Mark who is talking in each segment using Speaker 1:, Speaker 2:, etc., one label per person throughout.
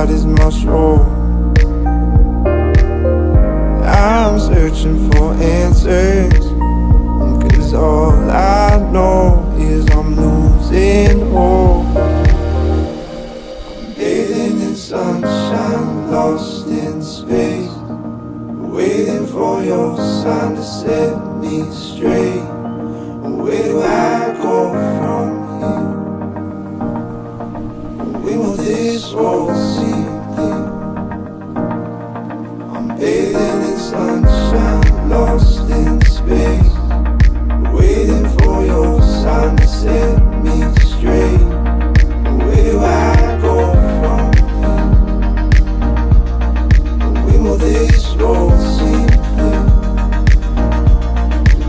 Speaker 1: God is my shore. I'm searching for answers, 'cause all I know is I'm losing hope. I'm bathing in sunshine, lost in space, waiting for your sign to set me straight. Where do I go from here? When will this road see clear? I'm bathing in sunshine, lost in space, waiting for your sign to set me straight. Where do I go from here? When will this road see clear?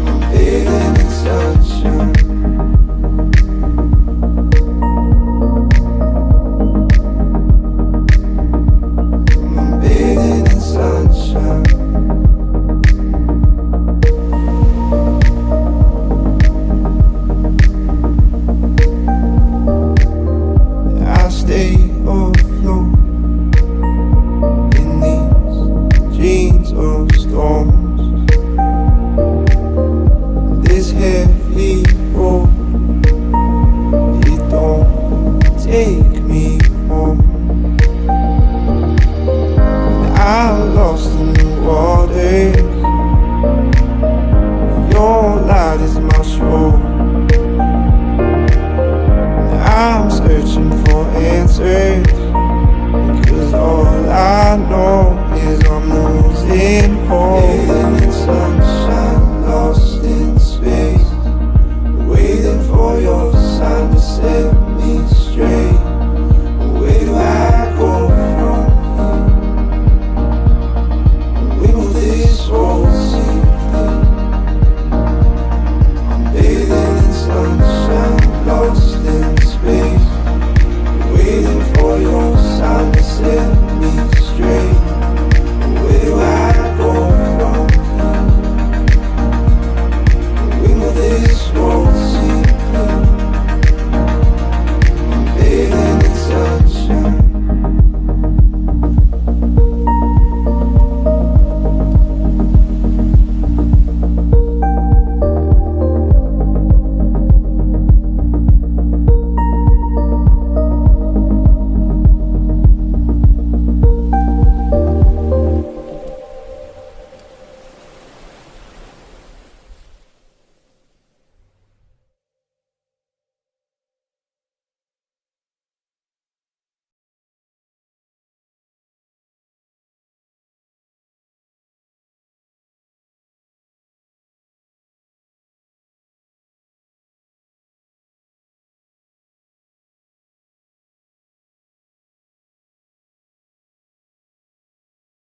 Speaker 1: I'm bathing in sunshine. I'm bathing in sunshine. I stay afloat in these jeans of storms. This heavy road, it don't take me home.